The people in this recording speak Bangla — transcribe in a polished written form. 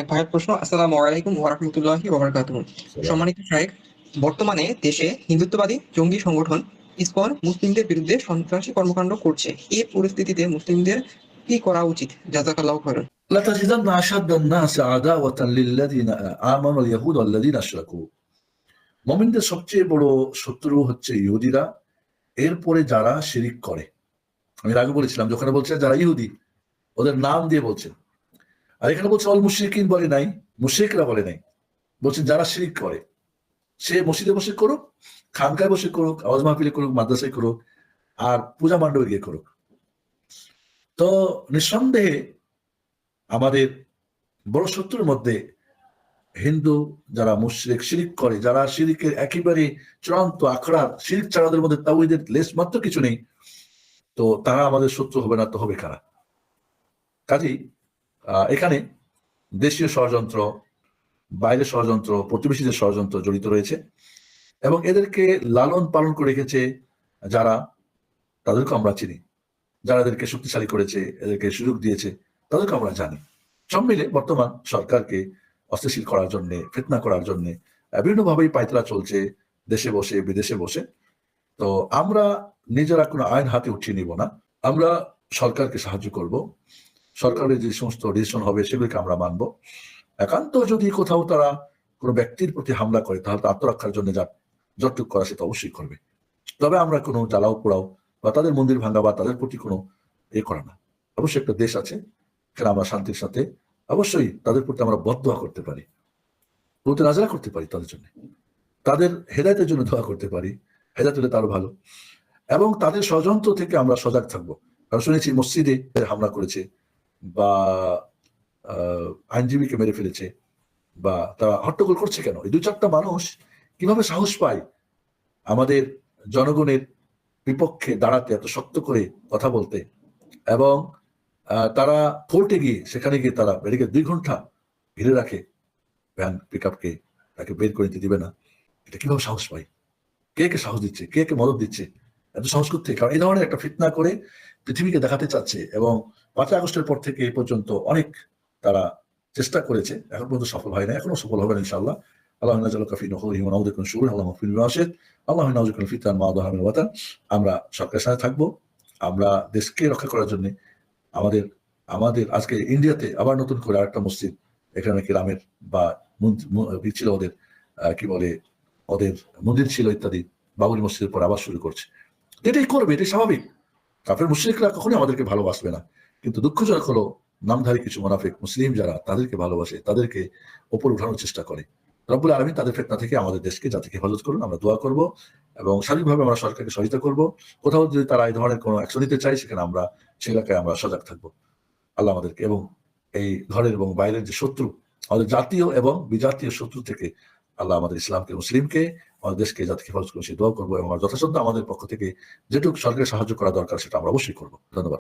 এক ভাইয়ের প্রশ্ন। আসসালামু আলাইকুম ওয়া রাহমাতুল্লাহি ওয়া বারাকাতুহু। সালাম। সম্মানিত শায়েখ, বর্তমানে দেশে হিন্দুত্ববাদী জঙ্গি সংগঠন ইসকন মুসলিমদের বিরুদ্ধে সন্ত্রাসী কর্মকাণ্ড করছে। এই পরিস্থিতিতে মুসলিমদের কি করা উচিত? জাযাকাল্লাহু খায়রান। لتجدن أشد الناس عداوة للذين آمنوا اليهود والذين أشركوا। মুমিনদের সবচেয়ে বড় শত্রু হচ্ছে ইহুদিরা, এরপরে যারা শিরিক করে। আমি এর আগে বলেছিলাম, যখন বলছে যারা ইহুদি ওদের নাম দিয়ে বলছেন, আর এখানে বলছে অল মুশরিকিন বলে নাই, মুশরিকরা বলে নাই, বলছেন যারা শিরিক করে। সে মসজিদে বসে করুক, খানকায় বসে করুক, আওয়াজ মাহফিলে করুক, মাদ্রাসায় করুক, আর পূজা মণ্ডপে গিয়ে করুক। তো নিঃসন্দেহে আমাদের বড় শত্রুর মধ্যে হিন্দু যারা মুশরিক শিরিক করে, যারা শিরিকের একেবারে চূড়ান্ত আখড়ার শিরিক ছাড়াদের মধ্যে তাওহীদের লেশ মাত্র কিছু নেই, তো তারা আমাদের শত্রু হবে না তো হবে কারা? কাজেই এখানে দেশীয় ষড়যন্ত্র, বাইরের ষড়যন্ত্র, প্রতিবেশীদের ষড়যন্ত্র জড়িত রয়েছে, এবং এদেরকে লালন পালন করে রেখেছে যারা, তাদেরকে আমরা চিনি। যারা এদেরকে শক্তিশালী করেছে, এদেরকে সুযোগ দিয়েছে, তাদেরকে আমরা জানি। সব মিলে বর্তমান সরকারকে অস্থিতিশীল করার জন্য, ফিতনা করার জন্য বিভিন্নভাবেই পায়তারা চলছে, দেশে বসে বিদেশে বসে। তো আমরা নিজেরা কোনো আইন হাতে উঠিয়ে নিব না, আমরা সরকারকে সাহায্য করব। সরকারের যে সমস্ত ডিসিশন হবে সেগুলিকে আমরা মানব। একান্ত যদি কোথাও তারা কোনো ব্যক্তির প্রতি হামলা করে, তাহলে আত্মরক্ষার জন্য যতটুকু করা সেটা অবশ্যই করবে। তবে আমরা কোনো জ্বালাও পোড়াও বা তাদের মন্দির ভাঙা বা তাদের প্রতি কোনো করা না। অবশ্যই একটা দেশ আছে, সেখানে আমরা শান্তির সাথে অবশ্যই তাদের প্রতি আমরা বদদোয়া করতে পারি, প্রতি নাজরা করতে পারি, তাদের জন্য, তাদের হেদায়েতের জন্য দোয়া করতে পারি, হেদায়েত হলে তারও ভালো। এবং তাদের ষড়যন্ত্র থেকে আমরা সজাগ থাকবো। কারণ শুনেছি মসজিদে হামলা করেছে, বা আইনজীবীকে মেরে ফেলেছে, বা তারা হট্টগোল করছে কেন? এই 2-4টা মানুষ কিভাবে সাহস পায় আমাদের জনগণের বিপক্ষে দাঁড়াতে, এত শক্ত করে কথা বলতে? এবং তারা কোর্টে গিয়ে, সেখানে গিয়ে তারা ব্যারিকেড 2 ঘন্টা ঘিরে রাখে ভ্যান পিকআপকে, তাকে বের করে দিতে দিবে না। এটা কিভাবে সাহস পায়? কে কে সাহস দিচ্ছে? কে কে মদত দিচ্ছে? এত সাহস করতে? কারণ এই ধরনের একটা ফিতনা করে পৃথিবীকে দেখাতে চাচ্ছে, এবং 5 আগস্টের পর থেকে এই পর্যন্ত অনেক তারা চেষ্টা করেছে, এখন পর্যন্ত সফল হয় না, এখনো সফল হবে না ইনশাআল্লাহ। আল্লাহ নাজালুকা ফি নুহুরিহি ওয়া নাউযুকা মিন শুরুরিহি আল্লাহুম্মা ফিল মাশিদ আল্লাহু নাউযুকা মিন ফিতান মা যাহারা মিনাল বাতান। আমরা সরকারের সাথে থাকবো। আমরা দেশকে রক্ষা করার জন্য আমাদের আমাদের আজকে ইন্ডিয়াতে আবার নতুন করে আরেকটা মসজিদ, এখানে নাকি রামের বা ছিল ওদের, কি বলে, ওদের মন্দির ছিল ইত্যাদি, বাবরি মসজিদের পর আবার শুরু করছে। এটাই করবে, এটাই স্বাভাবিক। কাফের মুশরিকরা কখনোই আমাদেরকে ভালোবাসবে না, কিন্তু দুঃখজনক হলো নামধারী কিছু মুনাফিক মুসলিম যারা তাদেরকে ভালোবাসে, তাদেরকে ওপর উঠানোর চেষ্টা করে। রব্বুল আলামিন তাদের ফিতনা থেকে আমাদের দেশকে জাতিকে হেফাজত করুন, আমরা দোয়া করব, এবং সার্বিকভাবে আমরা সরকারকে সহযোগিতা করব। কোথাও যদি তারা এই ধরনের কোনো অ্যাকশন নিতে চায়, সেখানে আমরা সে এলাকায় আমরা সজাগ থাকবো। আল্লাহ আমাদেরকে এবং এই ঘরের এবং বাইরের যে শত্রু, আমাদের জাতীয় এবং বিজাতীয় শত্রু থেকে আল্লাহ আমাদের ইসলামকে, মুসলিমকে, আমাদের দেশকে, জাতিকে হেফাজত করুন, সে দোয়া করবো, এবং যথাসাধ্য আমাদের পক্ষ থেকে যেটুকু সরকারের সাহায্য করা দরকার সেটা আমরা অবশ্যই করবো। ধন্যবাদ।